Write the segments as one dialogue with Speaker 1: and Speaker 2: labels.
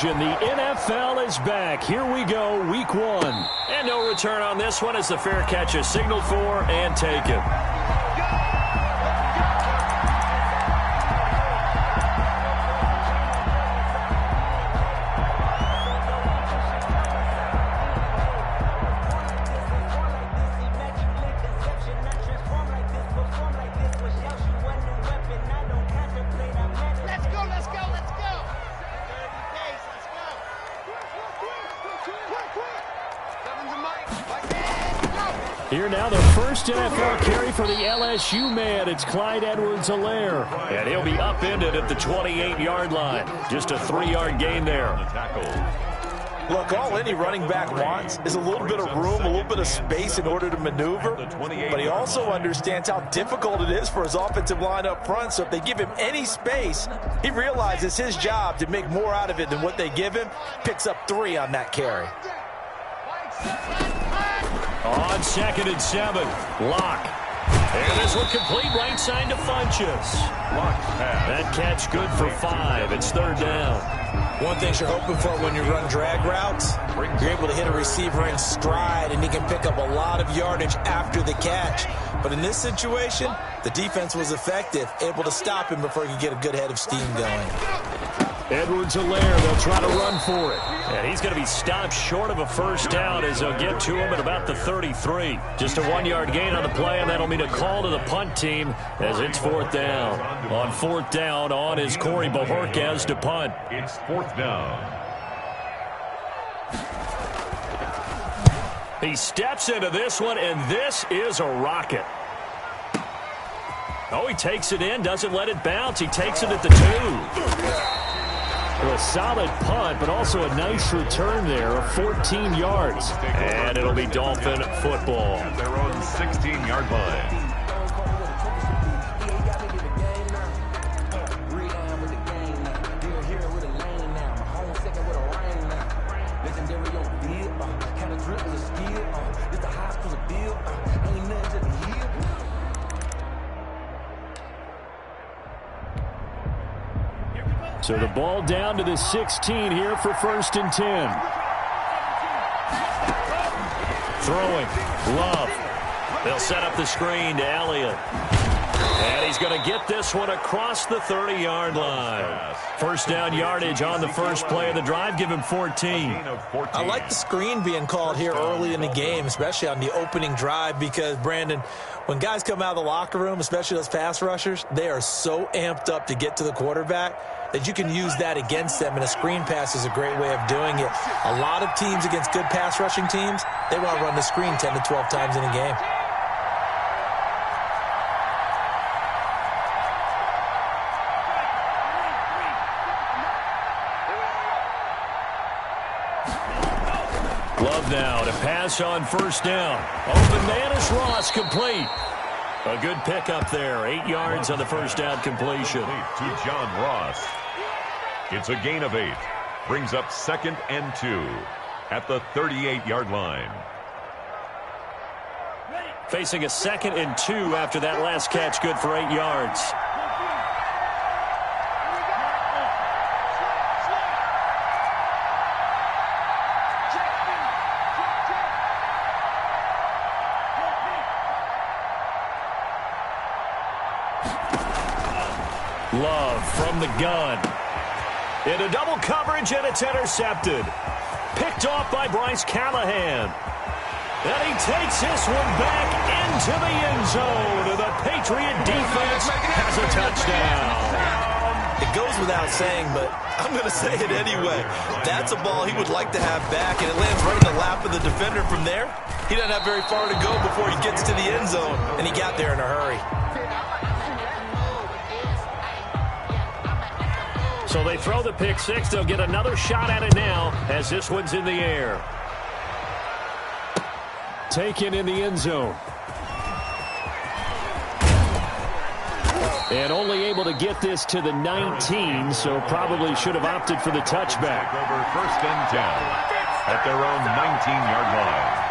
Speaker 1: The NFL is back. Here we go, week 1.
Speaker 2: And no return on this one as the fair catch is signaled for and taken.
Speaker 1: Here now, the first NFL carry for the LSU man. It's Clyde Edwards-Helaire.
Speaker 2: And he'll be upended at the 28-yard line. Just a 3-yard gain there.
Speaker 3: Look, all any running back wants is a little bit of room, a little bit of space in order to maneuver. But he also understands how difficult it is for his offensive line up front. So if they give him any space, he realizes his job to make more out of it than what they give him. Picks up 3 on that carry.
Speaker 2: On 2nd and 7, Lock. And this one complete right side to Funchess. That catch good for 5. It's 3rd down.
Speaker 3: One thing you're hoping for when you run drag routes, you're able to hit a receiver in stride, and he can pick up a lot of yardage after the catch. But in this situation, the defense was effective, able to stop him before he could get a good head of steam going.
Speaker 1: Edwards-Helaire, they'll try to run for it.
Speaker 2: And he's going to be stopped short of a first down as they'll get to him at about the 33. Just a 1-yard gain on the play, and that'll mean a call to the punt team as it's 4th down. On 4th down, on is Corey Bajorquez to punt.
Speaker 4: It's 4th down.
Speaker 2: He steps into this one, and this is a rocket. Oh, he takes it in, doesn't let it bounce. He takes it at the 2.
Speaker 1: A solid punt, but also a nice return there of 14 yards.
Speaker 2: And it'll be Dolphin football.
Speaker 4: At their own 16-yard line.
Speaker 1: So the ball down to the 16 here for 1st and 10.
Speaker 2: Throwing. Love. They'll set up the screen to Elliott. And he's going to get this one across the 30-yard line. First down yardage on the first play of the drive. Give him 14.
Speaker 3: I like the screen being called here early in the game, especially on the opening drive, because, Brandon, when guys come out of the locker room, especially those pass rushers, they are so amped up to get to the quarterback that you can use that against them, and a screen pass is a great way of doing it. A lot of teams against good pass rushing teams, they want to run the screen 10 to 12 times in a game.
Speaker 2: Love now to pass on first down. Open man is Ross, complete. A good pickup there. 8 yards on the first down completion.
Speaker 4: To John Ross. It's a gain of 8. Brings up 2nd and 2 at the 38-yard line.
Speaker 2: Facing a 2nd and 2 after that last catch, good for 8 yards. Love from the gun. Into double coverage, and it's intercepted. Picked off by Bryce Callahan. And he takes this one back into the end zone. And the Patriot defense has a touchdown.
Speaker 3: It goes without saying, but I'm going to say it anyway. That's a ball he would like to have back, and it lands right in the lap of the defender from there. He doesn't have very far to go before he gets to the end zone, and he got there in a hurry.
Speaker 2: So they throw the pick six. They'll get another shot at it now as this one's in the air.
Speaker 1: Taken in the end zone. And only able to get this to the 19, so probably should have opted for the touchback.
Speaker 4: Over 1st and 10 at their own 19-yard line.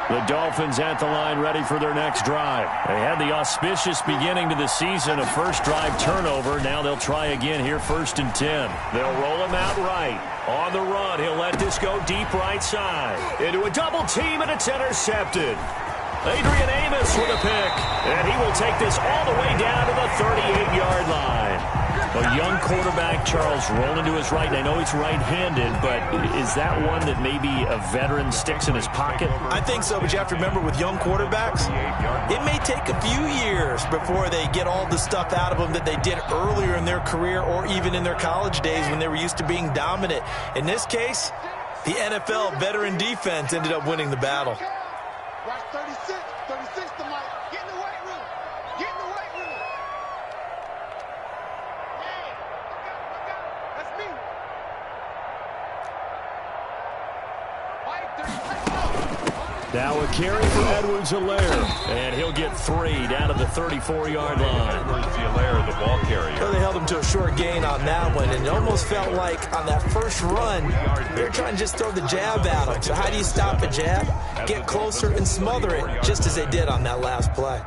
Speaker 1: The Dolphins at the line ready for their next drive. They had the auspicious beginning to the season, a first drive turnover. Now they'll try again here, 1st and 10. They'll roll him out right. On the run, he'll let this go deep right side. Into a double team, and it's intercepted. Adrian Amos with a pick, and he will take this all the way down to the 38-yard line. A young quarterback, Charles, rolling to his right. And I know he's right-handed, but is that one that maybe a veteran sticks in his pocket?
Speaker 3: I think so, but you have to remember with young quarterbacks, it may take a few years before they get all the stuff out of them that they did earlier in their career or even in their college days when they were used to being dominant. In this case, the NFL veteran defense ended up winning the battle.
Speaker 5: Watch 36 to Mike. Get in the weight room. Get in the weight room. Hey, look out. That's me. Mike, 36.
Speaker 1: Now a carry for Edwards-Helaire, and he'll get 3 down to the 34-yard line.
Speaker 4: Edwards-Helaire, the ball carrier.
Speaker 3: So they held him to a short gain on that one, and it almost felt like on that first run, they were trying to just throw the jab at him. So how do you stop a jab? Get closer and smother it, just as they did on that last play.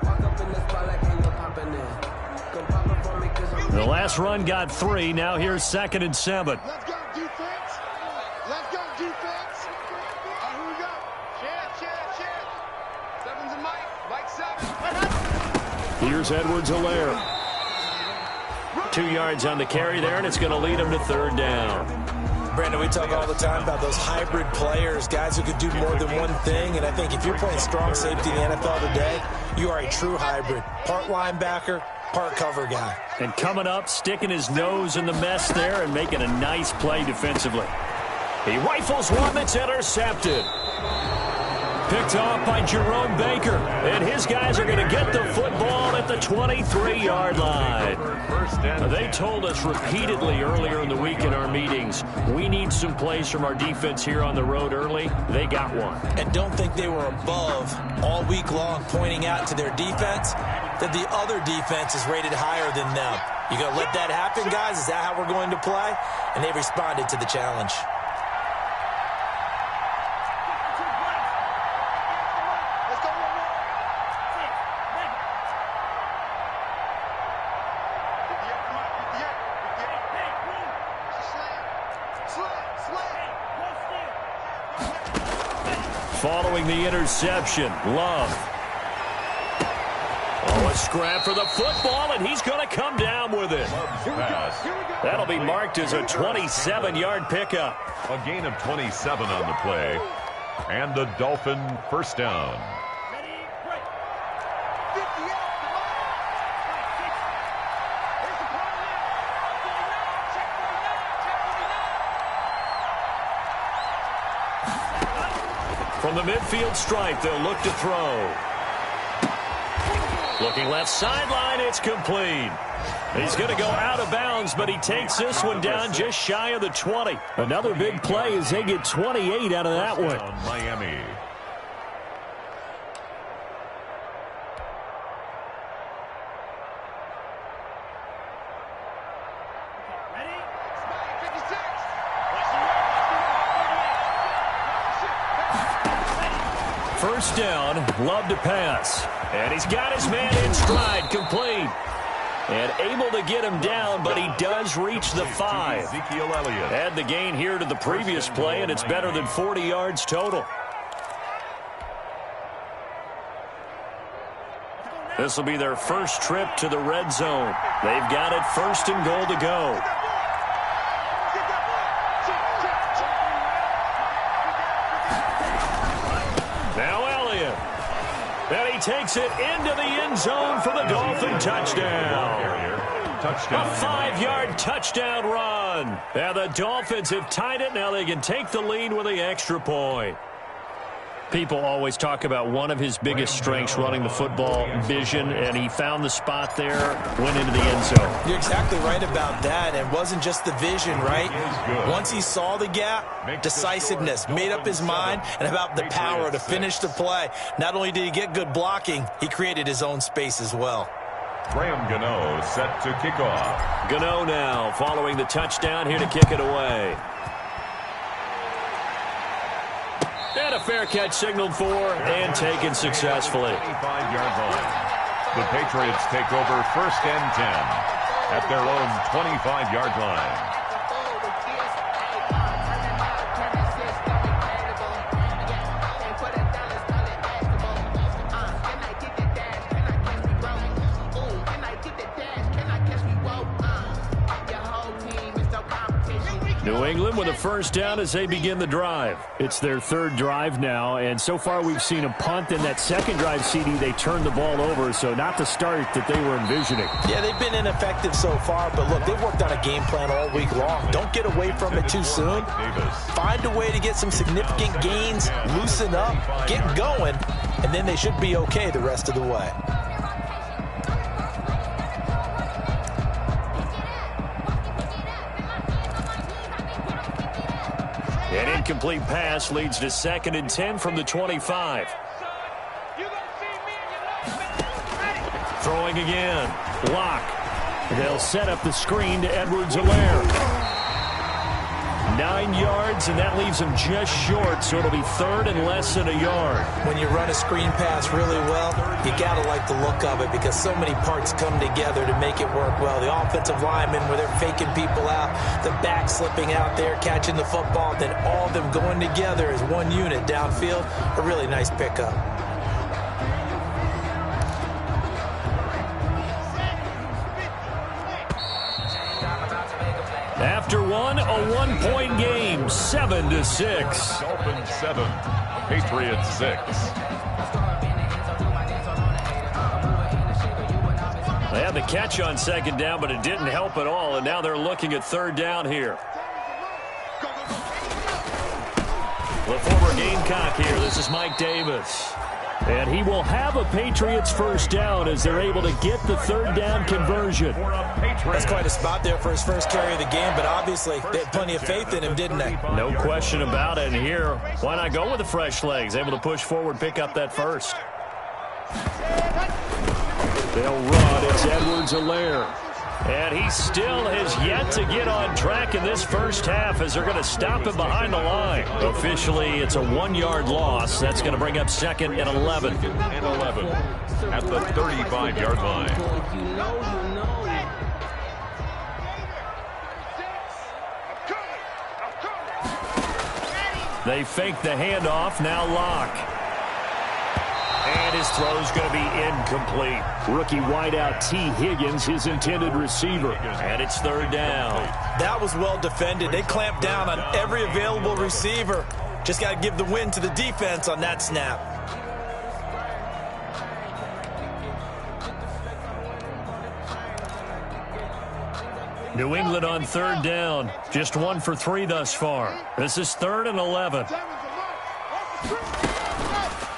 Speaker 1: The last run got 3. Now here's 2nd and 7.
Speaker 5: Let's go, defense. Let's go, defense. Here we go. Share. 7's a Mike. Mike 7.
Speaker 1: Here's Edwards-Helaire. 2 yards on the carry there, and it's going to lead him to 3rd down.
Speaker 3: Brandon, we talk all the time about those hybrid players, guys who could do more than one thing. And I think if you're playing strong safety in the NFL today, you are a true hybrid. Part linebacker, part cover guy.
Speaker 1: And coming up, sticking his nose in the mess there and making a nice play defensively. He rifles one that's intercepted. Picked off by Jerome Baker. And his guys are going to get the football at the 23-yard line. They told us repeatedly earlier in the week in our meetings, we need some plays from our defense here on the road early. They got one.
Speaker 3: And don't think they were above all week long pointing out to their defense that the other defense is rated higher than them. You going to let that happen, guys? Is that how we're going to play? And they responded to the challenge.
Speaker 1: Following the interception, Love. Oh, a scrap for the football, and he's going to come down with it. That'll be marked as a 27-yard pickup.
Speaker 4: A gain of 27 on the play, and the Dolphin first down.
Speaker 1: From the midfield stripe, they'll look to throw. Looking left sideline, it's complete. He's going to go out of bounds, but he takes this one down just shy of the 20. Another big play as they get 28 out of that one.
Speaker 4: Miami.
Speaker 1: First down, Love to pass. And he's got his man in stride, complete. And able to get him down, but he does reach the 5.
Speaker 4: Ezekiel Elliott.
Speaker 1: Add the gain here to the previous play, and it's better than 40 yards total. This will be their first trip to the red zone. They've got it 1st and goal to go. And he takes it into the end zone for the Dolphin touchdown. A 5-yard touchdown run. And the Dolphins have tied it. Now they can take the lead with the extra point. People always talk about one of his biggest strengths running the football, vision, and he found the spot there, went into the end zone.
Speaker 3: You're exactly right about that. It wasn't just the vision, right? Once he saw the gap, decisiveness, made up his mind, and about the power to finish the play. Not only did he get good blocking, he created his own space as well.
Speaker 4: Graham Gano set to kick off.
Speaker 1: Gano now following the touchdown here to kick it away. And a fair catch signaled for and taken successfully.
Speaker 4: 25-yard line. The Patriots take over 1st and 10 at their own 25-yard line.
Speaker 1: New England with a first down as they begin the drive. It's their 3rd drive now, and so far we've seen a punt. In that 2nd drive, CD, they turned the ball over, so not the start that they were envisioning.
Speaker 3: Yeah, they've been ineffective so far, but look, they've worked on a game plan all week long. Don't get away from it too soon. Find a way to get some significant gains, loosen up, get going, and then they should be okay the rest of the way.
Speaker 1: An incomplete pass leads to 2nd and 10 from the 25. Throwing again. Lock. They'll set up the screen to Edwards-Helaire. 9 yards, and that leaves him just short, so it'll be 3rd and less than a yard.
Speaker 3: When you run a screen pass really well, you got to like the look of it because so many parts come together to make it work well. The offensive linemen, where they're faking people out, the back slipping out there, catching the football, then all of them going together as one unit downfield. A really nice pickup.
Speaker 1: After one, a 1-point game, 7-6.
Speaker 4: Dolphins 7, Patriots 6.
Speaker 1: They had the catch on 2nd down, but it didn't help at all, and now they're looking at 3rd down here. The former Gamecock here. This is Mike Davis. And he will have a Patriots first down as they're able to get the 3rd down conversion.
Speaker 3: That's quite a spot there for his first carry of the game, but obviously they had plenty of faith in him, didn't they?
Speaker 1: No question about it. And here, why not go with the fresh legs? Able to push forward, pick up that first. They'll run. It's Edwards-Helaire. And he still has yet to get on track in this first half as they're going to stop him behind the line. Officially, it's a 1-yard loss. That's going to bring up 2nd and 11.
Speaker 4: And 11 at the 35-yard line.
Speaker 1: They fake the handoff. Now Lock. And his throw's going to be incomplete. Rookie wideout T. Higgins, his intended receiver. And it's 3rd down.
Speaker 3: That was well defended. They clamped down on every available receiver. Just got to give the win to the defense on that snap.
Speaker 1: New England on 3rd down. Just 1 for 3 thus far. This is 3rd and 11.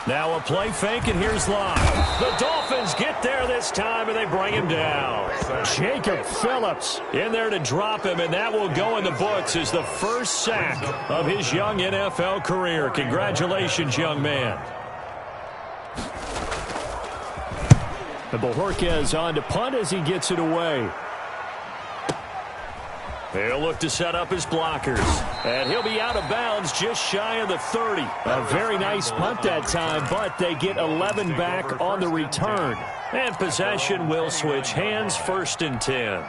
Speaker 1: Now a play fake, and here's Locke. The Dolphins get there this time, and they bring him down. Jacob Phillips in there to drop him, and that will go in the books as the first sack of his young NFL career. Congratulations, young man. And Bojorquez on to punt as he gets it away. He'll look to set up his blockers. And he'll be out of bounds just shy of the 30. A very nice punt that time, but they get 11 back on the return. And possession will switch hands, 1st and 10.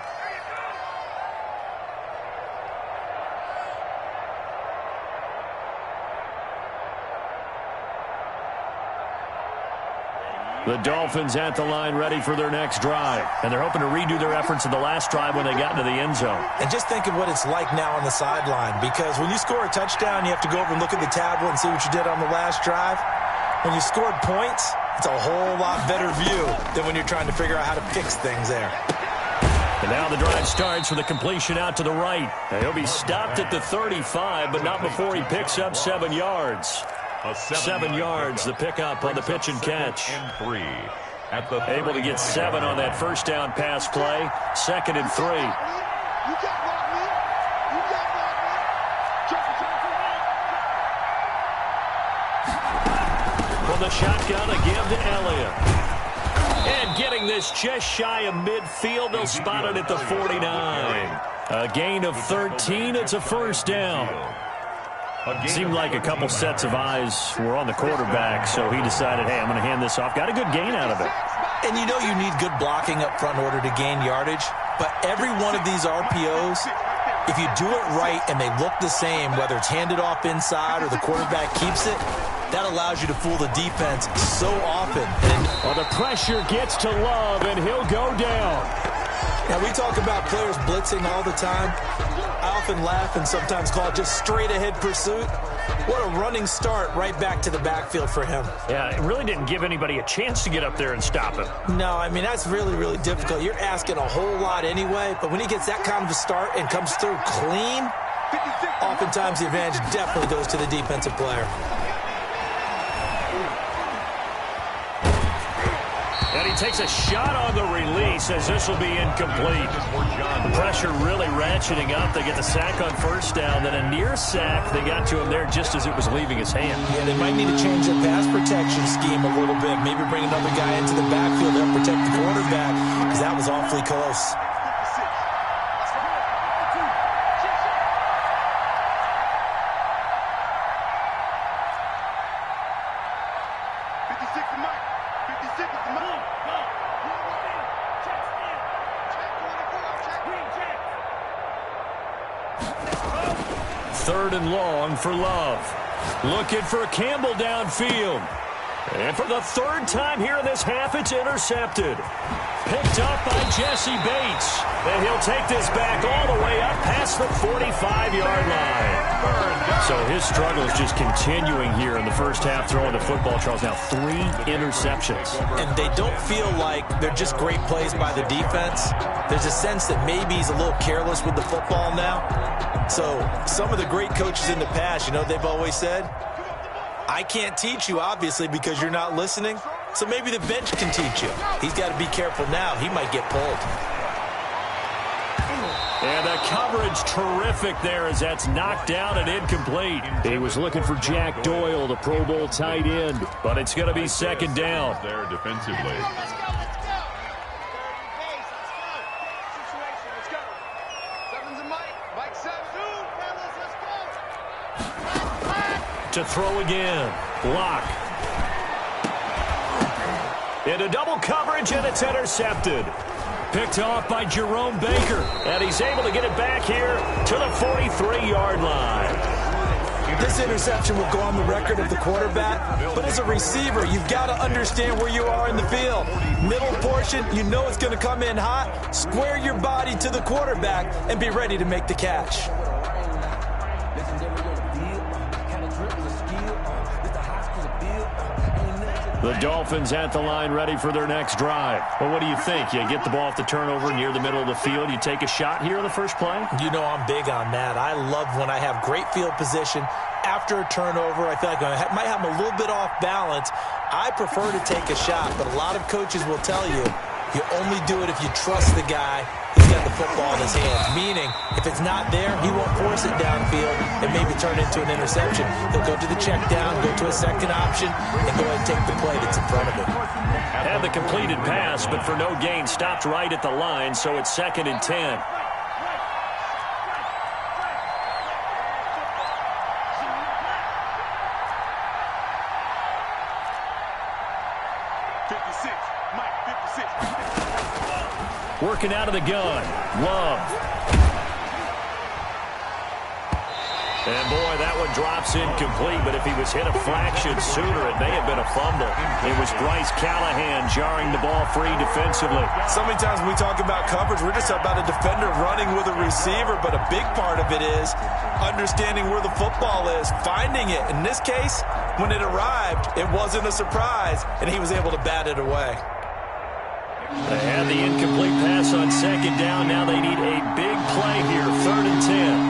Speaker 1: The Dolphins at the line ready for their next drive. And they're hoping to redo their efforts in the last drive when they got into the end zone.
Speaker 3: And just think of what it's like now on the sideline, because when you score a touchdown, you have to go over and look at the tablet and see what you did on the last drive. When you scored points, it's a whole lot better view than when you're trying to figure out how to fix things there.
Speaker 1: And now the drive starts with a completion out to the right. And he'll be stopped at the 35, but not before he picks up 7 yards. 7 yards, the pickup on the pitch and catch. Able to get 7 on that first down pass play. 2nd and 3. From the shotgun, a give to Elliott. And getting this just shy of midfield, they'll spot it at the 49. A gain of 13, it's a first down. Seemed like a couple sets of eyes were on the quarterback, so he decided, hey, I'm going to hand this off. Got a good gain out of it.
Speaker 3: And you know you need good blocking up front in order to gain yardage, but every one of these RPOs, if you do it right and they look the same, whether it's handed off inside or the quarterback keeps it, that allows you to fool the defense so often.
Speaker 2: Well, the pressure gets to Love, and he'll go down.
Speaker 3: Now, we talk about players blitzing all the time. I often laugh and sometimes call it just straight-ahead pursuit. What a running start right back to the backfield for him.
Speaker 2: Yeah, it really didn't give anybody a chance to get up there and stop him.
Speaker 3: No, I mean, that's really, really difficult. You're asking a whole lot anyway, but when he gets that kind of a start and comes through clean, oftentimes the advantage definitely goes to the defensive player.
Speaker 2: And he takes a shot on the release as this will be incomplete. The pressure really ratcheting up. They get the sack on first down, then a near sack. They got to him there just as it was leaving his hand.
Speaker 3: Yeah, they might need to change their pass protection scheme a little bit. Maybe bring another guy into the backfield to help protect the quarterback, because that was awfully close.
Speaker 2: Third and long for Love. Looking for Campbell downfield. And for the third time here in this half, it's intercepted. Picked up by Jesse Bates. And he'll take this back all the way up past the 45-yard line.
Speaker 1: So his struggle is just continuing here in the first half, throwing the football. Charles, now 3 interceptions.
Speaker 3: And they don't feel like they're just great plays by the defense. There's a sense that maybe he's a little careless with the football now. So some of the great coaches in the past, you know, they've always said, I can't teach you, obviously, because you're not listening. So maybe the bench can teach you. He's got to be careful now. He might get pulled.
Speaker 2: And the coverage terrific there as that's knocked down and incomplete. He was looking for Jack Doyle, the Pro Bowl tight end, but it's going to be second down.
Speaker 4: There defensively.
Speaker 2: To throw again. Block. Into double coverage, and it's intercepted. Picked off by Jerome Baker. And he's able to get it back here to the 43-yard line.
Speaker 3: This interception will go on the record of the quarterback, but as a receiver, you've got to understand where you are in the field. Middle portion, you know it's going to come in hot. Square your body to the quarterback and be ready to make the catch.
Speaker 1: The Dolphins at the line ready for their next drive. Well, what do you think? You get the ball off the turnover near the middle of the field. You take a shot here in the first play?
Speaker 3: You know I'm big on that. I love when I have great field position. After a turnover, I feel like I might have them a little bit off balance. I prefer to take a shot, but a lot of coaches will tell you, you only do it if you trust the guy who's got the football in his hands. Meaning, if it's not there, he won't force it downfield and maybe turn into an interception. He'll go to the check down, go to a second option, and go ahead and take the play that's in front of him.
Speaker 2: Had the completed pass, but for no gain, stopped right at the line, so it's 2nd and 10. Working out of the gun. Love. And boy, that one drops incomplete, but if he was hit a fraction sooner, it may have been a fumble. It was Bryce Callahan jarring the ball free defensively.
Speaker 3: So many times when we talk about coverage, we're just about a defender running with a receiver, but a big part of it is understanding where the football is, finding it. In this case, when it arrived, it wasn't a surprise, and he was able to bat it away.
Speaker 2: They had the incomplete pass on second down. Now they need a big play here, 3rd and 10.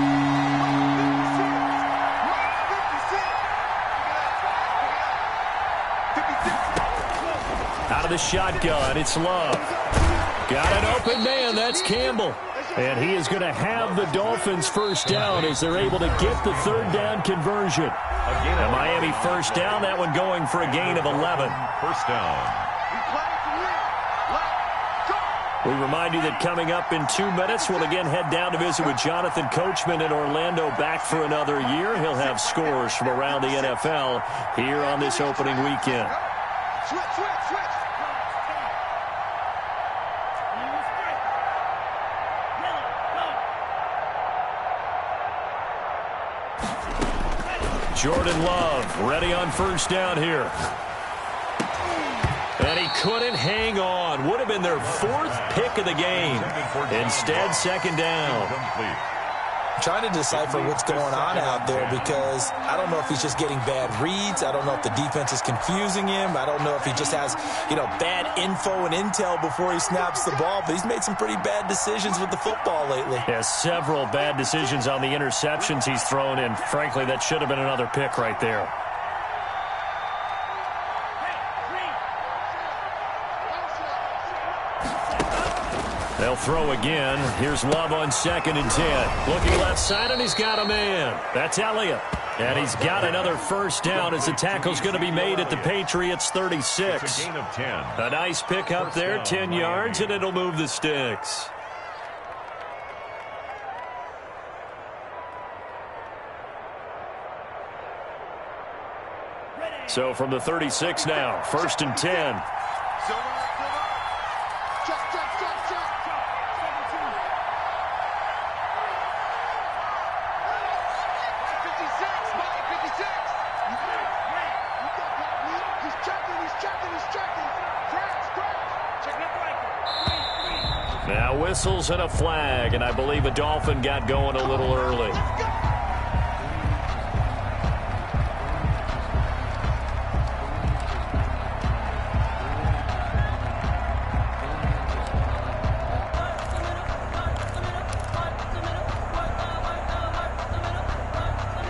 Speaker 2: Out of the shotgun, it's Love. Got an open man, that's Campbell. And he is going to have the Dolphins first down as they're able to get the 3rd down conversion. The Miami first down, that one going for a gain of 11.
Speaker 4: First down.
Speaker 1: We remind you that coming up in 2 minutes, we'll again head down to visit with Jonathan Coachman in Orlando, back for another year. He'll have scores from around the NFL here on this opening weekend.
Speaker 5: Switch, switch, switch.
Speaker 1: Jordan Love ready on first down here. And he couldn't hang on. Would have been their 4th pick of the game. Instead, second down.
Speaker 3: Trying to decipher what's going on out there, because I don't know if he's just getting bad reads. I don't know if the defense is confusing him. I don't know if he just has, bad info and intel before he snaps the ball. But he's made some pretty bad decisions with the football lately.
Speaker 1: Yeah, several bad decisions on the interceptions he's thrown in. Frankly, that should have been another pick right there. They'll throw again. Here's Love on 2nd and 10. Looking left side, and he's got a man. That's Elliott. And he's got another first down as the tackle's going to be made at the Patriots 36.
Speaker 4: It's a gain of 10.
Speaker 1: A nice pick up there, 10 yards, and it'll move the sticks. So from the 36 now, 1st and 10. Now whistles and a flag, and I believe a Dolphin got going a little early.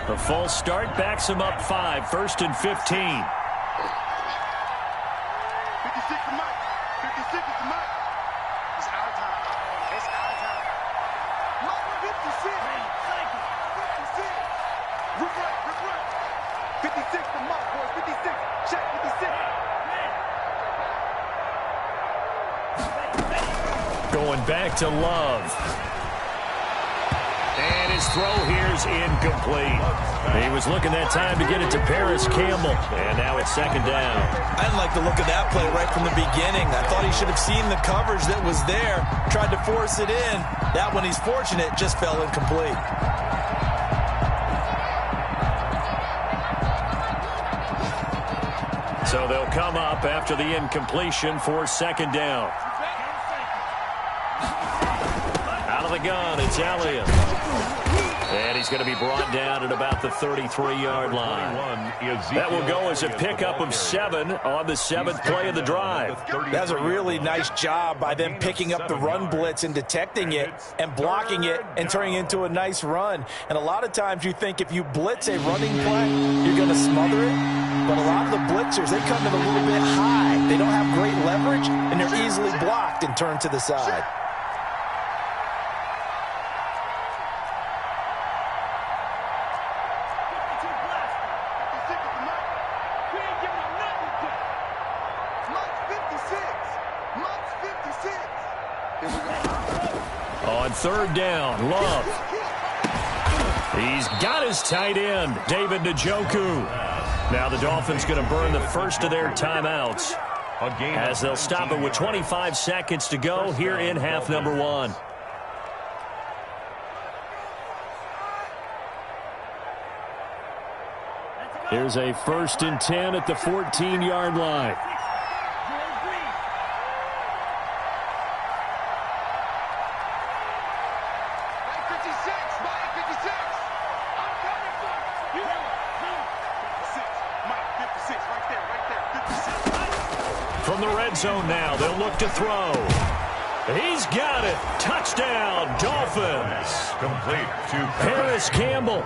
Speaker 1: The false start backs him up 5, 1st and 15.
Speaker 5: 56 to Mike. 56 to Mike. It's our time. It's our time. Mike, 56. 56. Rip right. 56 to Mike, boys. 56. Check 56.
Speaker 1: Going back to Love. And his throw here's incomplete. He was looking that time to get it to Paris Campbell. And now it's 2nd down.
Speaker 3: I didn't like the look of that play right from the beginning. I thought he should have seen the coverage that was there, tried to force it in. That one, he's fortunate, just fell incomplete.
Speaker 1: So they'll come up after the incompletion for 2nd down. Out of the gun, it's Elliott. And he's going to be brought down at about the 33-yard line. That will go as a pickup of 7 on the 7th play of the drive.
Speaker 3: That's a really nice job by them picking up the run blitz and detecting it and blocking it and turning it into a nice run. And a lot of times you think if you blitz a running play, you're going to smother it. But a lot of the blitzers, they come in a little bit high. They don't have great leverage, and they're easily blocked and turned to the side.
Speaker 1: On 3rd down, Love. He's got his tight end, David Njoku. Now the Dolphins going to burn the first of their timeouts as they'll stop it with 25 seconds to go here in half number 1. Here's a 1st and 10 at the 14-yard line. From the red zone now, they'll look to throw. He's got it. Touchdown, Dolphins.
Speaker 4: Complete to
Speaker 1: Paris Campbell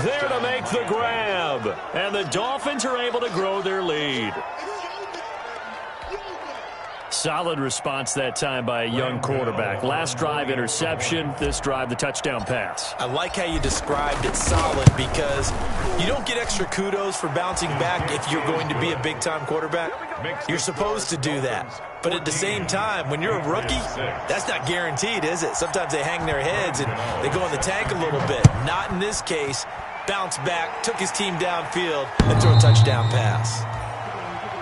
Speaker 1: there to make the grab. And the Dolphins are able to grow their lead. Solid response that time by a young quarterback. Last drive, interception. This drive, the touchdown pass.
Speaker 3: I like how you described it, solid, because you don't get extra kudos for bouncing back if you're going to be a big-time quarterback. You're supposed to do that. But at the same time, when you're a rookie, that's not guaranteed, is it? Sometimes they hang their heads and they go in the tank a little bit. Not in this case. Bounced back, took his team downfield, and threw a touchdown pass.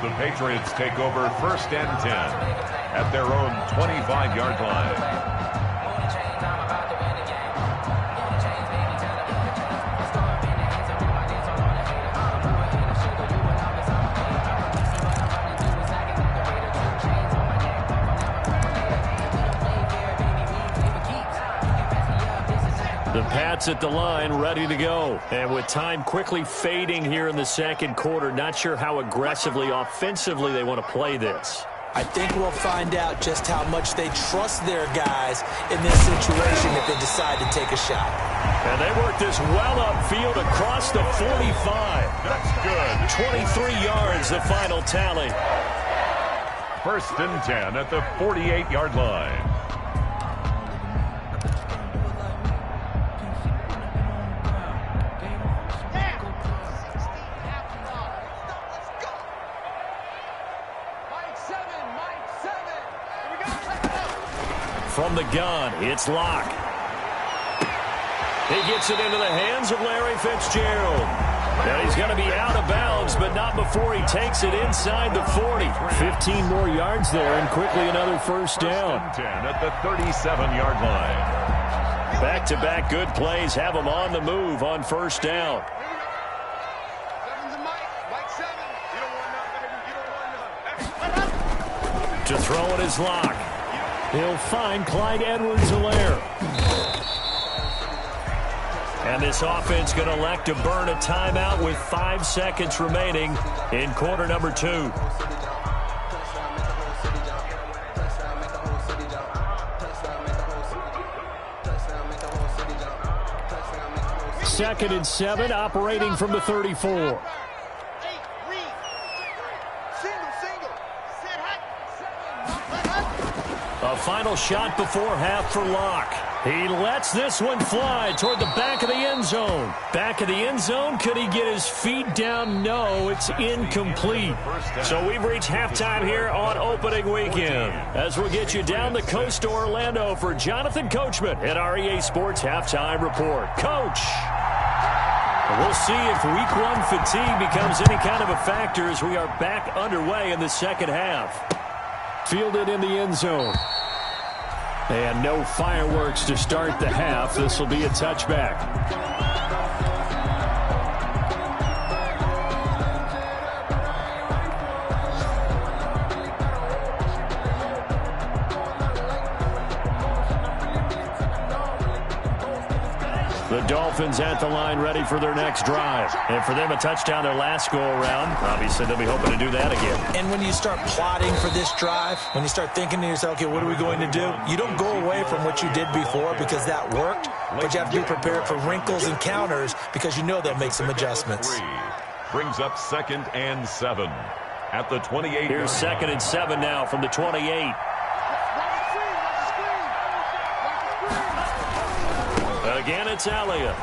Speaker 4: The Patriots take over 1st and 10 at their own 25-yard line.
Speaker 1: The Pats at the line, ready to go. And with time quickly fading here in the second quarter, not sure how aggressively, offensively they want to play this.
Speaker 3: I think we'll find out just how much they trust their guys in this situation if they decide to take a shot.
Speaker 1: And they work this well upfield across the 45.
Speaker 4: That's good.
Speaker 1: 23 yards, the final tally.
Speaker 4: 1st and 10 at the 48-yard line.
Speaker 1: From the gun, it's Locke. He gets it into the hands of Larry Fitzgerald. And he's going to be out of bounds, but not before he takes it inside the 40. 15 more yards there, and quickly another first down.
Speaker 4: 10 at the 37-yard line.
Speaker 1: Back-to-back good plays have him on the move on first down. To throw it is Locke. He'll find Clyde Edwards-Helaire. And this offense going to elect to burn a timeout with 5 seconds remaining in quarter number 2. Second and 7, operating from the 34. A final shot before half for Locke. He lets this one fly toward the back of the end zone. Back of the end zone, could he get his feet down? No, it's incomplete. So we've reached halftime here on opening weekend. As we'll get you down the coast to Orlando for Jonathan Coachman at our EA Sports Halftime Report. Coach! We'll see if week 1 fatigue becomes any kind of a factor as we are back underway in the second half. Fielded in the end zone. And no fireworks to start the half. This will be a touchback. The Dolphins at the line ready for their next drive. And for them, a touchdown their last go-around. Obviously, they'll be hoping to do that again.
Speaker 3: And when you start plotting for this drive, when you start thinking to yourself, okay, what are we going to do? You don't go away from what you did before because that worked, but you have to be prepared for wrinkles and counters because you know they'll make some adjustments.
Speaker 4: Brings up 2nd and 7 at the 28.
Speaker 1: Here's 2nd and 7 now from the 28. Again, it's Elliott.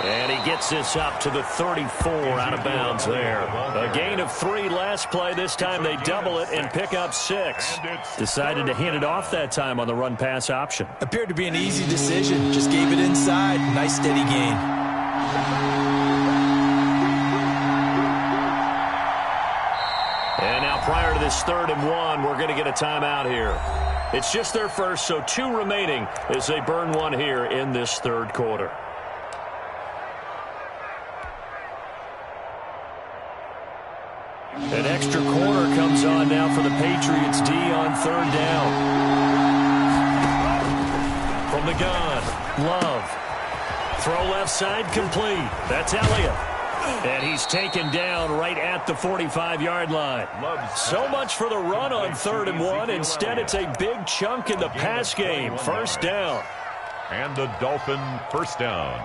Speaker 1: And he gets this up to the 34 out of bounds there. A gain of 3 last play. This time they double it and pick up 6. Decided to hand it off that time on the run-pass option.
Speaker 3: Appeared to be an easy decision. Just gave it inside. Nice steady gain.
Speaker 1: And now prior to this 3rd and 1, we're going to get a timeout here. It's just their first, so 2 remaining as they burn 1 here in this 3rd quarter. An extra quarter comes on now for the Patriots D on 3rd down. From the gun, Love. Throw left side complete. That's Elliott. And he's taken down right at the 45-yard line. So much for the run on 3rd and 1. Instead, it's a big chunk in the pass game. First down.
Speaker 4: And the Dolphin first down.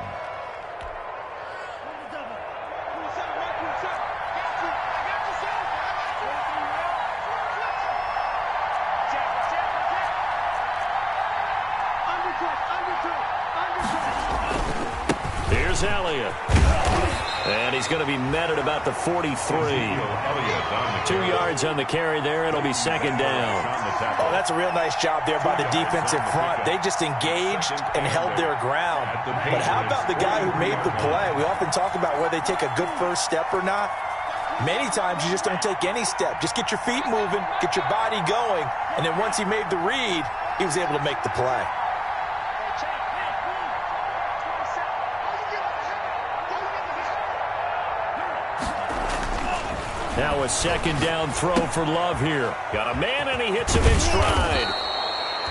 Speaker 1: Here's Elliott. And he's going to be met at about the 43. 2 yards on the carry there. It'll be second down.
Speaker 3: Oh, that's a real nice job there by the defensive front. They just engaged and held their ground. But how about the guy who made the play? We often talk about whether they take a good first step or not. Many times you just don't take any step. Just get your feet moving, get your body going, and then once he made the read, he was able to make the play.
Speaker 1: Now a second down throw for Love here. Got a man, and he hits him in stride.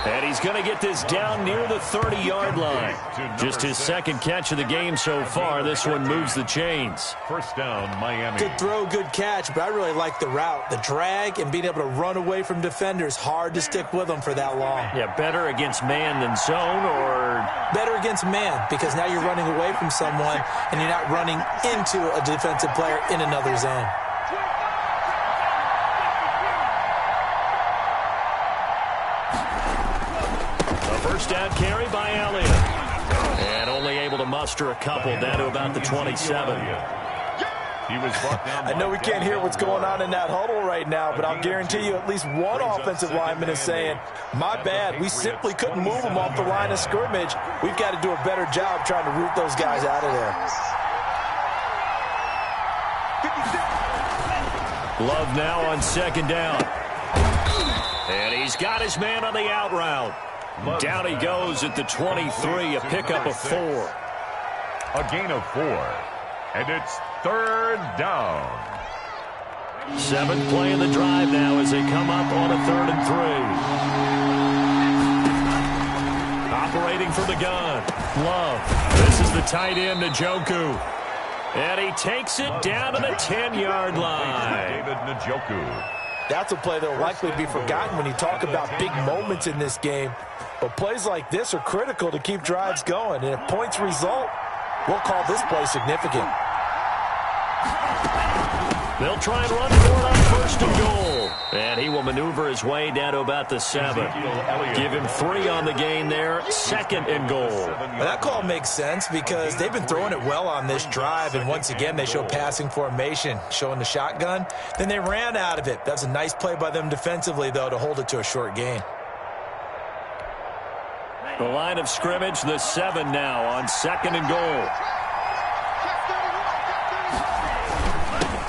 Speaker 1: And he's going to get this down near the 30-yard line. Just his second catch of the game so far. This one moves the chains.
Speaker 4: First down, Miami.
Speaker 3: Good throw, good catch, but I really like the route. The drag and being able to run away from defenders. Hard to stick with them for that long.
Speaker 1: Yeah, better against man than zone, or
Speaker 3: better against man, because now you're running away from someone and you're not running into a defensive player in another zone.
Speaker 1: First down carry by Elliott. And only able to muster a couple down to about the 27.
Speaker 4: He was brought down.
Speaker 3: I know we can't hear what's going on in that huddle right now, but I'll guarantee you at least one offensive lineman is saying, my bad, we simply couldn't move them off the line of scrimmage. We've got to do a better job trying to root those guys out of there.
Speaker 1: Love now on second down. And he's got his man on the out route. Down he goes at the 23, a pickup of 4.
Speaker 4: A gain of 4. And it's third down.
Speaker 1: 7th play in the drive now as they come up on a 3rd and 3. Operating from the gun. Love. This is the tight end, Njoku. And he takes it down to the 10-yard line.
Speaker 4: David Njoku.
Speaker 3: That's a play that will likely be forgotten when you talk about big moments in this game. But plays like this are critical to keep drives going. And if points result, we'll call this play significant.
Speaker 1: They'll try and run for it on 1st and goal. And he will maneuver his way down to about the 7. Give him 3 on the gain there. 2nd and goal.
Speaker 3: Well, that call makes sense because they've been throwing it well on this drive. And once again, they show passing formation, showing the shotgun. Then they ran out of it. That's a nice play by them defensively, though, to hold it to a short gain.
Speaker 1: The line of scrimmage, the 7 now on 2nd and goal.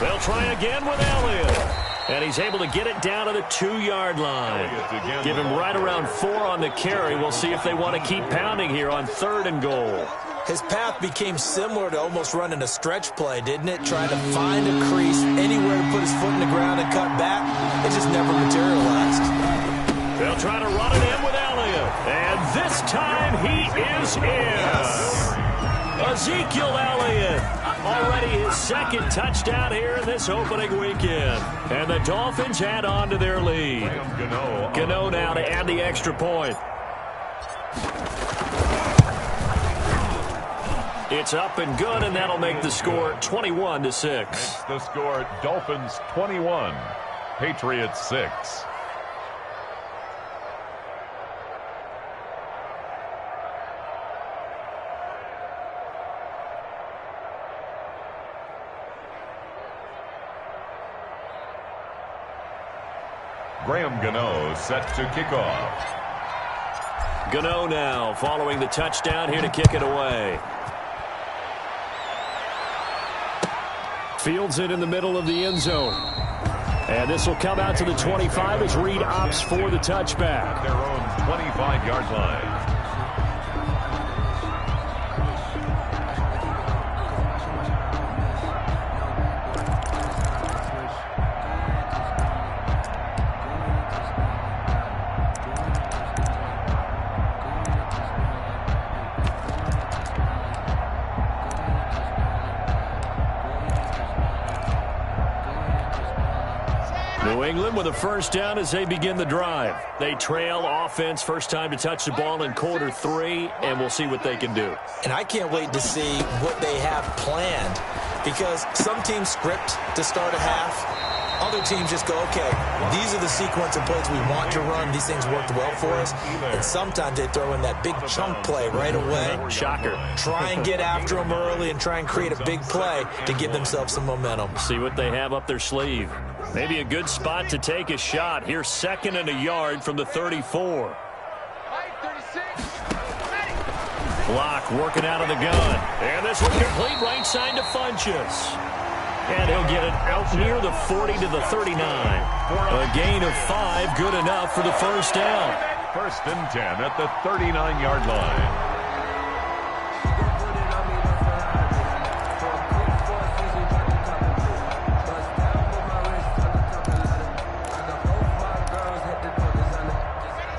Speaker 1: They'll try again with Elliott. And he's able to get it down to the 2-yard line. Give him right around 4 on the carry. We'll see if they want to keep pounding here on 3rd and goal.
Speaker 3: His path became similar to almost running a stretch play, didn't it? Trying to find a crease, anywhere to put his foot in the ground and cut back. It just never materialized.
Speaker 1: They'll try to run it in with Elliott. And this time he is in.
Speaker 3: Yes.
Speaker 1: Ezekiel Elliott. Already his 2nd touchdown here in this opening weekend. And the Dolphins add on to their lead. Gano now to add the extra point. It's up and good, and that'll make the score 21-6.
Speaker 4: It's the score, Dolphins 21, Patriots 6. Graham Gano set to kick off.
Speaker 1: Gano now following the touchdown here to kick it away. Fields it in the middle of the end zone. And this will come out to the 25 as Reed opts for the touchback.
Speaker 4: Their own 25-yard line.
Speaker 1: New England with a first down as they begin the drive. They trail offense, first time to touch the ball in quarter 3, and we'll see what they can do.
Speaker 3: And I can't wait to see what they have planned, because some teams script to start a half. Other teams just go, okay, these are the sequence of plays we want to run. These things worked well for us. And sometimes they throw in that big chunk play right away.
Speaker 1: Shocker.
Speaker 3: Try and get after them early and try and create a big play to give themselves some momentum.
Speaker 1: See what they have up their sleeve. Maybe a good spot to take a shot. Here's 2nd and a yard from the 34. Block working out of the gun. And this one complete right side to Funchess. And he'll get it out near the 40 to the 39. A gain of 5, good enough for the first down.
Speaker 4: 1st and 10 at the 39-yard line.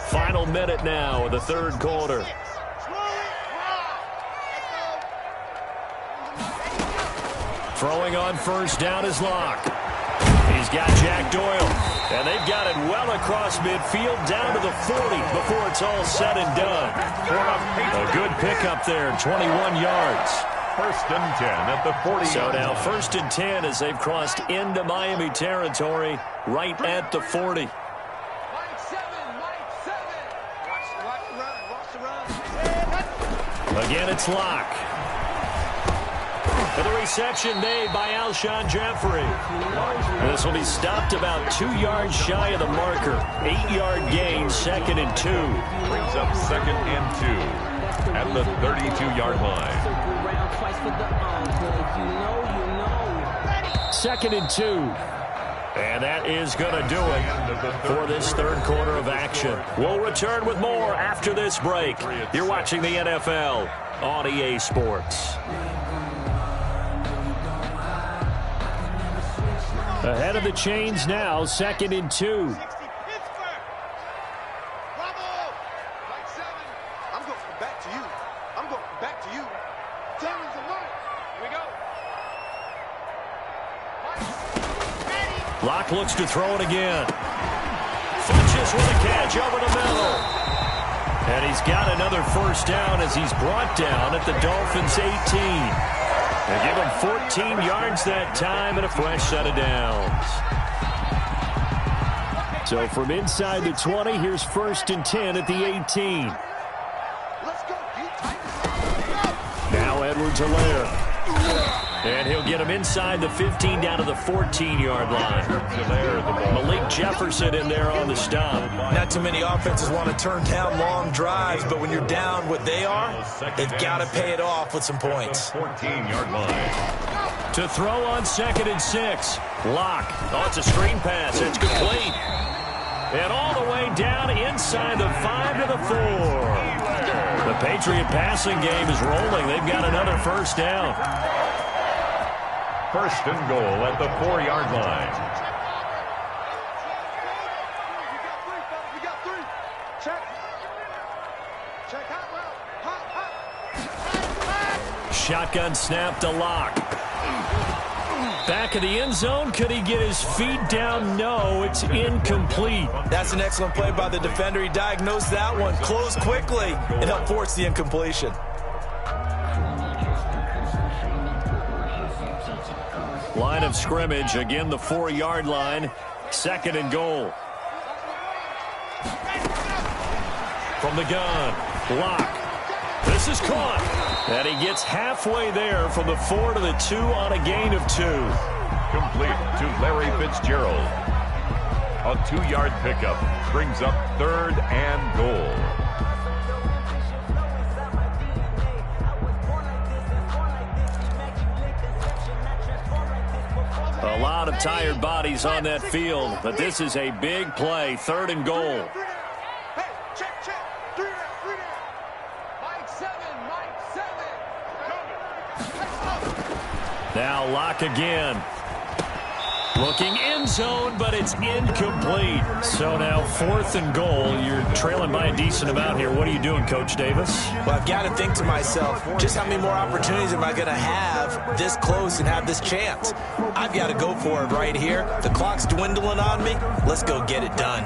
Speaker 1: Final minute now of the 3rd quarter. Throwing on first down is Locke. He's got Jack Doyle. And they've got it well across midfield down to the 40 before it's all said and done. A good pickup there, 21 yards.
Speaker 4: 1st and 10 at the 40.
Speaker 1: So now 1st and 10 as they've crossed into Miami territory right at the 40. Again, it's Locke. For the reception made by Alshon Jeffrey. This will be stopped about 2 yards shy of the marker. 8-yard gain, 2nd and 2.
Speaker 4: Brings up 2nd and 2 at the 32-yard line.
Speaker 1: 2nd and 2. And that is going to do it for this 3rd quarter of action. We'll return with more after this break. You're watching the NFL on EA Sports. Ahead of the chains now, 2nd and 2. Locke looks to throw it again. Funchess with a catch over the middle. And he's got another first down as he's brought down at the Dolphins' 18. They give him 14 yards that time and a fresh set of downs. So from inside the 20, here's 1st and 10 at the 18. Now Edwards-Helaire. And he'll get him inside the 15 down to the 14-yard line. Malik Jefferson in there on the stop.
Speaker 3: Not too many offenses want to turn down long drives, but when you're down what they are, they've got to pay it off with some points.
Speaker 4: 14-yard line.
Speaker 1: To throw on 2nd and 6. Locke. Oh, it's a screen pass. It's complete. And all the way down inside the 5 to the 4. The Patriot passing game is rolling. They've got another first down.
Speaker 4: 1st and goal at the 4-yard line.
Speaker 1: Shotgun snap to Locke. Back of the end zone. Could he get his feet down? No, it's incomplete.
Speaker 3: That's an excellent play by the defender. He diagnosed that one, closed quickly, and helped force the incompletion.
Speaker 1: Line of scrimmage, again the 4-yard line. 2nd and goal. From the gun, Locke. This is caught. And he gets halfway there from the 4 to the 2 on a gain of 2.
Speaker 4: Complete to Larry Fitzgerald. A 2-yard pickup brings up 3rd and goal.
Speaker 1: A lot of tired bodies on that field, but this is a big play. 3rd and goal. Now Locke again. Looking end zone, but it's incomplete. So now 4th and goal. You're trailing by a decent amount here. What are you doing, Coach Davis?
Speaker 3: Well, I've got to think to myself, just how many more opportunities am I going to have this close and have this chance? I've got to go for it right here. The clock's dwindling on me. Let's go get it done.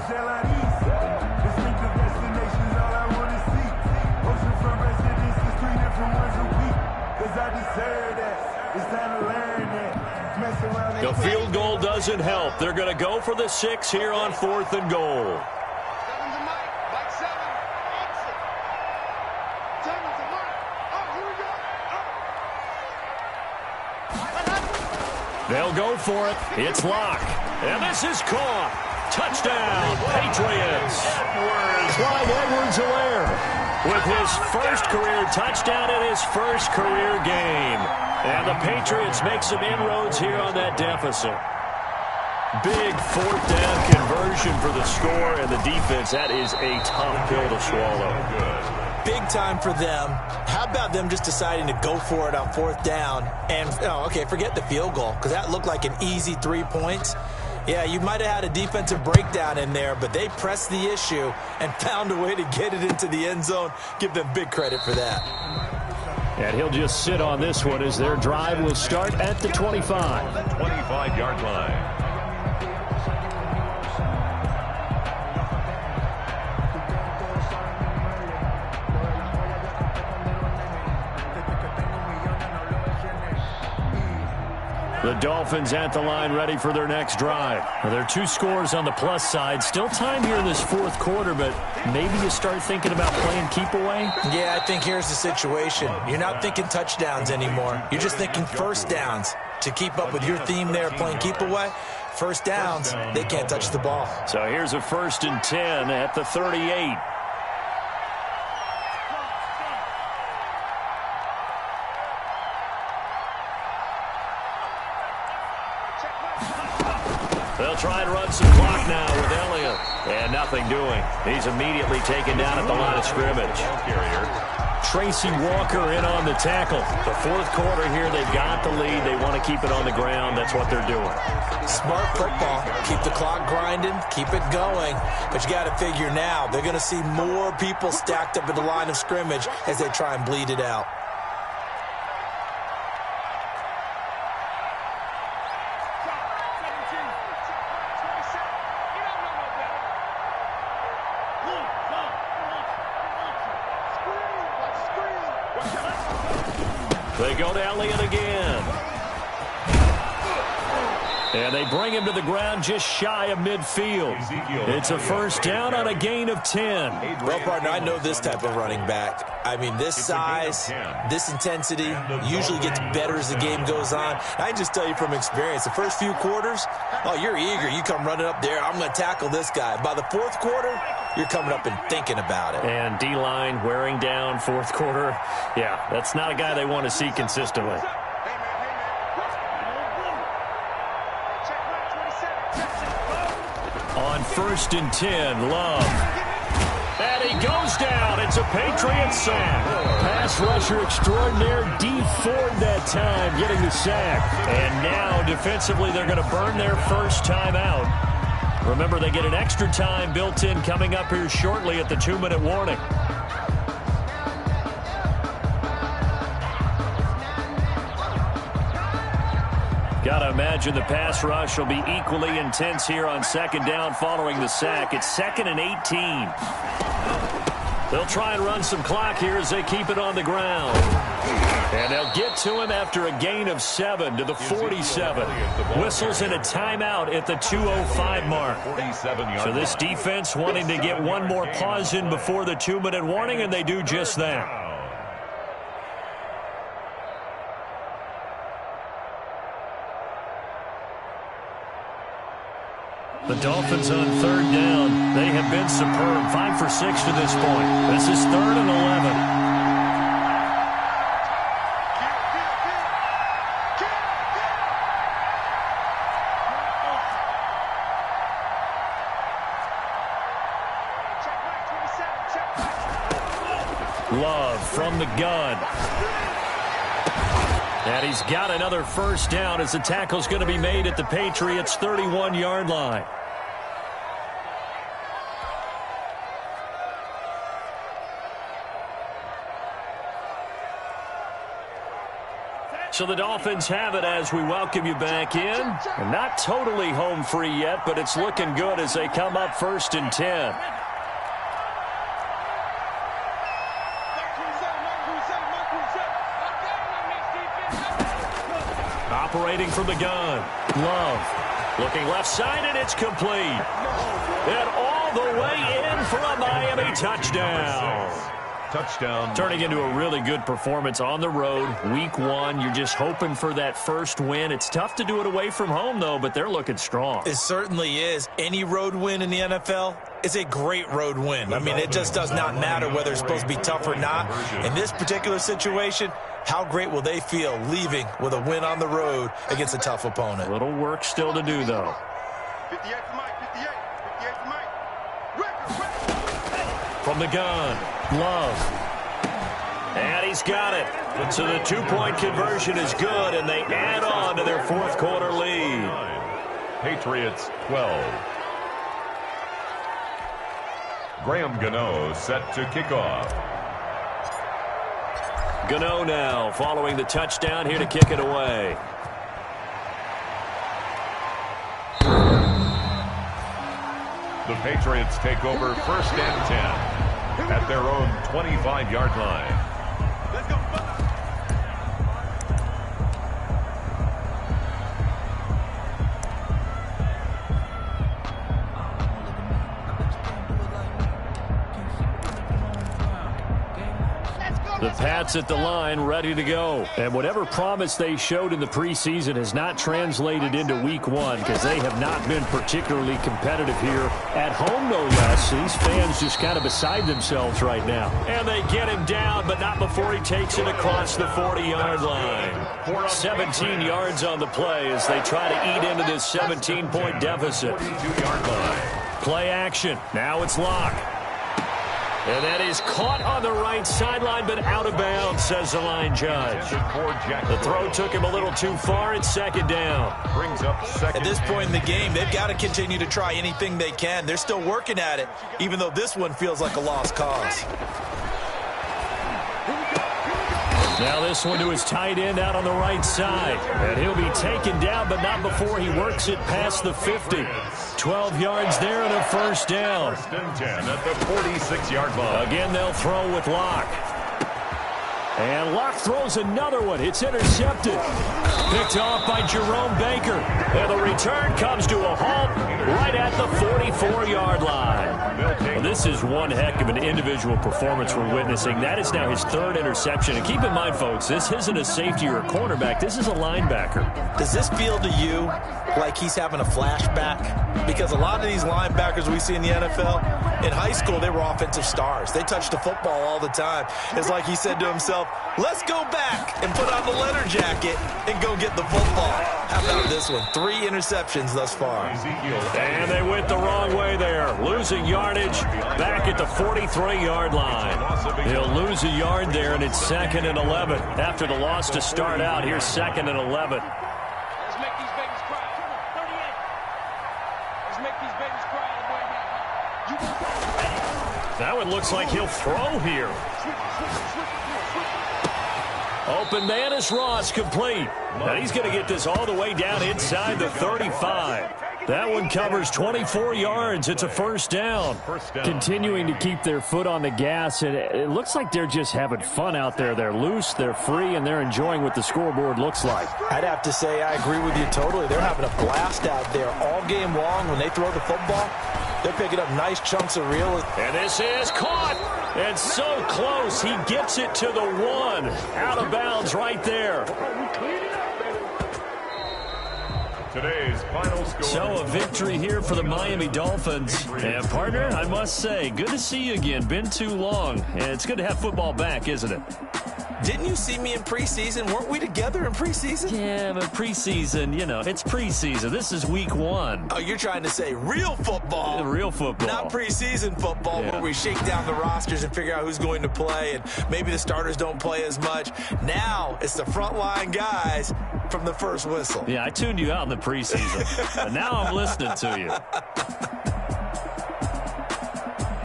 Speaker 1: The field goal doesn't help. They're going to go for the 6 here on 4th and goal. They'll go for it. It's Locke. And this is caught. Touchdown, Patriots. Clyde Edwards-Helaire with his first career touchdown in his first career game. And the Patriots make some inroads here on that deficit. Big 4th down conversion for the score, and the defense, that is a tough pill to swallow.
Speaker 3: Big time for them. How about them just deciding to go for it on 4th down? And, okay, forget the field goal, because that looked like an easy 3 points. Yeah, you might have had a defensive breakdown in there, but they pressed the issue and found a way to get it into the end zone. Give them big credit for that.
Speaker 1: And he'll just sit on this one as their drive will start at the 25.
Speaker 4: 25-yard line.
Speaker 1: The Dolphins at the line ready for their next drive. Well, there are 2 scores on the plus side. Still time here in this 4th quarter, but maybe you start thinking about playing keep away?
Speaker 3: Yeah, I think here's the situation. You're not thinking touchdowns anymore. You're just thinking first downs. To keep up with your theme there, playing keep away, first downs, they can't touch the ball.
Speaker 1: So here's a 1st and 10 at the 38. They'll try and run some clock now with Elliott. And nothing doing. He's immediately taken down at the line of scrimmage. Tracy Walker in on the tackle. The 4th quarter here, they've got the lead. They want to keep it on the ground. That's what they're doing.
Speaker 3: Smart football. Keep the clock grinding. Keep it going. But you got to figure now, they're going to see more people stacked up at the line of scrimmage as they try and bleed it out.
Speaker 1: They go to Elliott again. And they bring him to the ground just shy of midfield. It's a 1st down on a gain of 10.
Speaker 3: Well, partner, I know this type of running back. I mean, this size, this intensity usually gets better as the game goes on. I can just tell you from experience, the first few quarters, oh, you're eager. You come running up there, I'm going to tackle this guy. By the 4th quarter, you're coming up and thinking about it.
Speaker 1: And D-line wearing down 4th quarter. Yeah, that's not a guy they want to see consistently. On 1st and 10, Love. And he goes down. It's a Patriot sack. Pass rusher extraordinaire, D. Ford that time getting the sack. And now defensively they're going to burn their first time out. Remember, they get an extra time built in coming up here shortly at the 2-minute warning. Got to imagine the pass rush will be equally intense here on 2nd down following the sack. It's 2nd and 18. They'll try and run some clock here as they keep it on the ground. And they'll get to him after a gain of 7 to the 47. Whistles in a timeout at the 2:05 mark. So this defense wanting to get one more pause in before the 2-minute warning, and they do just that. The Dolphins on 3rd down. They have been superb. 5 for 6 to this point. This is 3rd and 11. Love from the gun. And he's got another 1st down as the tackle's going to be made at the Patriots' 31-yard line. So the Dolphins have it as we welcome you back in. And not totally home free yet, but it's looking good as they come up 1st and 10.
Speaker 2: Operating from the gun. Love. Looking left side, and it's complete. And all the way in for a Miami touchdown.
Speaker 4: Touchdown.
Speaker 1: Turning into a really good performance on the road. Week 1, you're just hoping for that first win. It's tough to do it away from home, though, but they're looking strong.
Speaker 3: It certainly is. Any road win in the NFL is a great road win. I mean, it just does not matter whether it's supposed to be tough or not. In this particular situation, how great will they feel leaving with a win on the road against a tough opponent?
Speaker 1: A little work still to do, though.
Speaker 5: 58 to Mike, 58. 58 to Mike.
Speaker 2: From the gun. Love. And he's got it. So the two-point conversion is good, and they add on to their fourth quarter lead.
Speaker 4: Patriots 12. Graham Gano set to kick off.
Speaker 2: Gano now following the touchdown here to kick it away.
Speaker 4: The Patriots take over first and 10 at their own 25-yard line.
Speaker 5: Let's go.
Speaker 1: The Pats at the line, ready to go. And whatever promise they showed in the preseason has not translated into week 1 because they have not been particularly competitive here at home, no less. These fans just kind of beside themselves right now.
Speaker 2: And they get him down, but not before he takes it across the 40-yard line. 17 yards on the play as they try to eat into this 17-point deficit.
Speaker 4: 42-yard line.
Speaker 2: Play action. Now it's Locke. And that is caught on the right sideline, but out of bounds, says the line judge. The throw took him a little too far. It's second down.
Speaker 4: Brings up second.
Speaker 3: At this point in the game, they've got to continue to try anything they can. They're still working at it, even though this one feels like a lost cause.
Speaker 1: Now this one to his tight end out on the right side. And he'll be taken down, but not before he works it past the 50. 12 yards there and a first down.
Speaker 4: First and 10 at the 46-yard line.
Speaker 1: Again, they'll throw with Locke. And Locke throws another one. It's intercepted. Picked off by Jerome Baker. And the return comes to a halt right at the 44-yard line. Well, this is one heck of an individual performance we're witnessing. That is now his third interception. And keep in mind, folks, this isn't a safety or a cornerback. This is a linebacker.
Speaker 3: Does this feel to you like he's having a flashback? Because a lot of these linebackers we see in the NFL, in high school, they were offensive stars. They touched the football all the time. It's like he said to himself, let's go back and put on the leather jacket and go get the football. How about this one? 3 interceptions thus far.
Speaker 2: And they went the wrong way there. Losing yardage back at the 43-yard line.
Speaker 1: He'll lose a yard there, and it's 2nd and 11. After the loss to start out, here's 2nd and 11.
Speaker 5: Let's make these babies cry. 38. Let's make these babies cry all the way back.
Speaker 2: That one looks like he'll throw here. Open man is Ross, complete. Now he's going to get this all the way down inside the 35. That one covers 24 yards. It's a first down.
Speaker 1: Continuing to keep their foot on the gas, and it looks like they're just having fun out there. They're loose, they're free, and they're enjoying what the scoreboard looks like.
Speaker 3: I'd have to say I agree with you totally. They're having a blast out there all game long. When they throw the football, they're picking up nice chunks of real.
Speaker 2: And this is caught. And so close. He gets it to the 1. Out of bounds right there.
Speaker 4: Today's final score.
Speaker 1: So a victory here for the Miami Dolphins. And partner, I must say, good to see you again. Been too long. And it's good to have football back, isn't it?
Speaker 3: Didn't you see me in preseason? Weren't we together in preseason?
Speaker 1: Yeah, but preseason, you know, it's preseason. This is week 1.
Speaker 3: Oh, you're trying to say real football.
Speaker 1: Real football.
Speaker 3: Not preseason football,
Speaker 1: Yeah.
Speaker 3: where we shake down the rosters and figure out who's going to play, and maybe the starters don't play as much. Now it's the frontline guys from the first whistle.
Speaker 1: Yeah, I tuned you out in the preseason. And now I'm listening to you.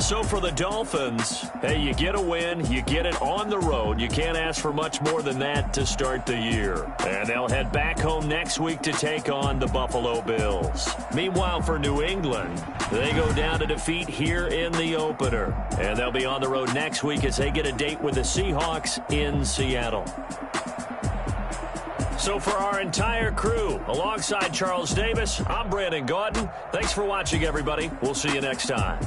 Speaker 2: So for the Dolphins, hey, you get a win, you get it on the road. You can't ask for much more than that to start the year. And they'll head back home next week to take on the Buffalo Bills. Meanwhile, for New England, they go down to defeat here in the opener. And they'll be on the road next week as they get a date with the Seahawks in Seattle.
Speaker 1: So for our entire crew, alongside Charles Davis, I'm Brandon Gaudin. Thanks for watching, everybody. We'll see you next time.